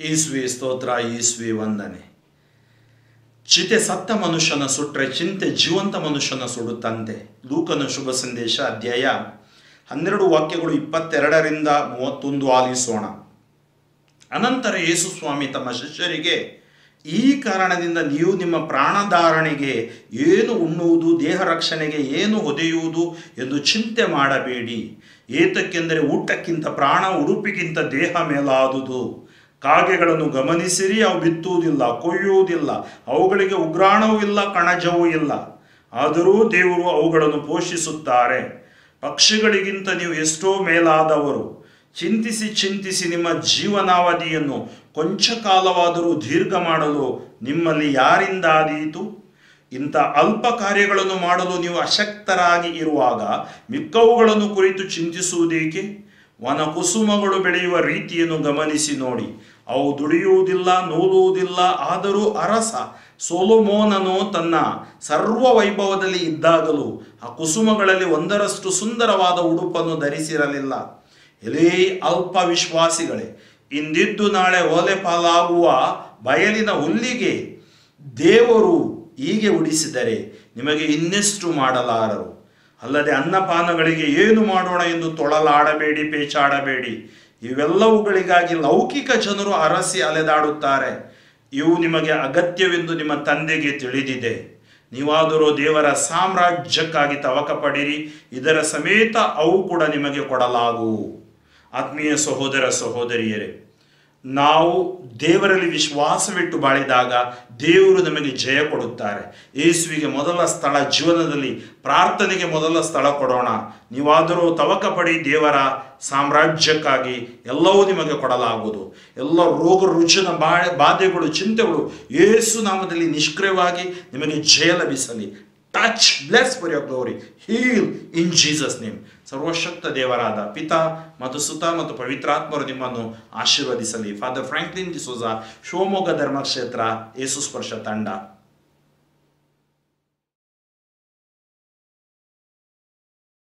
ಈಶ್ವಿ ಸ್ತೋತ್ರ, ಈಶ್ವಿ ವಂದನೆ. ಚಿತೆ ಸತ್ತ ಮನುಷ್ಯನ ಸುಟ್ರೆ ಚಿಂತೆ ಜೀವಂತ ಮನುಷ್ಯನ ಸುಡುತ್ತಂತೆ. ಲೂಕನ ಶುಭ ಸಂದೇಶ ಅಧ್ಯಾಯ 12 ವಾಕ್ಯಗಳು 22ರಿಂದ 31 ಆಲಿಸೋಣ. ಅನಂತರ ಯೇಸು ಸ್ವಾಮಿ ತಮ್ಮ ಶಿಷ್ಯರಿಗೆ, ಈ ಕಾರಣದಿಂದ ನೀವು ನಿಮ್ಮ ಪ್ರಾಣಧಾರಣೆಗೆ ಏನು ಉಣ್ಣುವುದು, ದೇಹ ರಕ್ಷಣೆಗೆ ಏನು ಹೊದೆಯುವುದು ಎಂದು ಚಿಂತೆ ಮಾಡಬೇಡಿ. ಏತಕ್ಕೆಂದರೆ ಊಟಕ್ಕಿಂತ ಪ್ರಾಣ, ಉಡುಪಿಗಿಂತ ದೇಹ ಮೇಲಾದುದು. ಕಾಗೆಗಳನ್ನು ಗಮನಿಸಿರಿ, ಅವು ಬಿತ್ತುವುದಿಲ್ಲ, ಕೊಯ್ಯುವುದಿಲ್ಲ, ಅವುಗಳಿಗೆ ಉಗ್ರಾಣವೂ ಇಲ್ಲ, ಕಣಜವೂ ಇಲ್ಲ, ಆದರೂ ದೇವರು ಅವುಗಳನ್ನು ಪೋಷಿಸುತ್ತಾರೆ. ಪಕ್ಷಿಗಳಿಗಿಂತ ನೀವು ಎಷ್ಟೋ ಮೇಲಾದವರು. ಚಿಂತಿಸಿ ಚಿಂತಿಸಿ ನಿಮ್ಮ ಜೀವನಾವಧಿಯನ್ನು ಕೊಂಚ ಕಾಲವಾದರೂ ದೀರ್ಘ ಮಾಡಲು ನಿಮ್ಮಲ್ಲಿ ಯಾರಿಂದಾದೀತು? ಇಂಥ ಅಲ್ಪ ಕಾರ್ಯಗಳನ್ನು ಮಾಡಲು ನೀವು ಅಶಕ್ತರಾಗಿ ಇರುವಾಗ ಮಿಕ್ಕವುಗಳನ್ನು ಕುರಿತು ಚಿಂತಿಸುವುದೇಕೆ? ವನ ಕುಸುಮಗಳು ಬೆಳೆಯುವ ರೀತಿಯನ್ನು ಗಮನಿಸಿ ನೋಡಿ. ಅವು ದುಡಿಯುವುದಿಲ್ಲ, ನೂಲುವುದಿಲ್ಲ, ಆದರೂ ಅರಸ ಸೊಲೊಮೋನನು ತನ್ನ ಸರ್ವ ವೈಭವದಲ್ಲಿ ಇದ್ದಾಗಲೂ ಆ ಕುಸುಮಗಳಲ್ಲಿ ಒಂದರಷ್ಟು ಸುಂದರವಾದ ಉಡುಪನ್ನು ಧರಿಸಿರಲಿಲ್ಲ. ಎಲೇ ಅಲ್ಪ ವಿಶ್ವಾಸಿಗಳೇ, ಇಂದಿದ್ದು ನಾಳೆ ಓಲೆ ಪಾಲಾಗುವ ಬಯಲಿನ ಹುಲ್ಲಿಗೆ ದೇವರು ಹೀಗೆ ಉಡಿಸಿದರೆ ನಿಮಗೆ ಇನ್ನೆಷ್ಟು ಮಾಡಲಾರರು? ಅಲ್ಲದೆ ಅನ್ನಪಾನಗಳಿಗೆ ಏನು ಮಾಡೋಣ ಎಂದು ತೊಳಲಾಡಬೇಡಿ, ಪೇಚಾಡಬೇಡಿ. ಇವೆಲ್ಲವುಗಳಿಗಾಗಿ ಲೌಕಿಕ ಜನರು ಅರಸಿ ಅಲೆದಾಡುತ್ತಾರೆ. ಇವು ನಿಮಗೆ ಅಗತ್ಯವೆಂದು ನಿಮ್ಮ ತಂದೆಗೆ ತಿಳಿದಿದೆ. ನೀವಾದರೂ ದೇವರ ಸಾಮ್ರಾಜ್ಯಕ್ಕಾಗಿ ತವಕ ಪಡಿರಿ, ಇದರ ಸಮೇತ ಅವು ಕೂಡ ನಿಮಗೆ ಕೊಡಲಾಗುವು. ಆತ್ಮೀಯ ಸಹೋದರ ಸಹೋದರಿಯರೇ, ನಾವು ದೇವರಲ್ಲಿ ವಿಶ್ವಾಸವಿಟ್ಟು ಬಾಳಿದಾಗ ದೇವರು ನಮಗೆ ಜಯ ಕೊಡುತ್ತಾರೆ. ಯೇಸುವಿಗೆ ಮೊದಲ ಸ್ಥಳ ಜೀವನದಲ್ಲಿ, ಪ್ರಾರ್ಥನೆಗೆ ಮೊದಲ ಸ್ಥಳ ಕೊಡೋಣ. ನೀವಾದರೂ ತವಕ ಪಡಿ, ದೇವರ ಸಾಮ್ರಾಜ್ಯಕ್ಕಾಗಿ ಎಲ್ಲವೂ ನಿಮಗೆ ಕೊಡಲಾಗುವುದು. ಎಲ್ಲ ರೋಗ ರುಜಿನ ಬಾಧೆಗಳು, ಚಿಂತೆಗಳು ಯೇಸು ನಾಮದಲ್ಲಿ ನಿಷ್ಕ್ರಿಯವಾಗಿ ನಿಮಗೆ ಜಯ ಲಭಿಸಲಿ. Touch, bless for your glory, heal in Jesus name. ಸರ್ವಶಕ್ತ ದೇವರಾದ ಪಿತಾ ಮತ್ತು ಸುತ ಮತ್ತು ಪವಿತ್ರಾತ್ಮರು ನಿಮ್ಮನ್ನು ಆಶೀರ್ವದಿಸಲಿ. ಫಾದರ್ ಫ್ರಾಂಕ್ಲಿನ್ ಡಿಸೋಜಾ, ಶಿವಮೊಗ್ಗ ಧರ್ಮಕ್ಷೇತ್ರ, ಯೇಸು ಸ್ಪರ್ಶ ತಂಡ.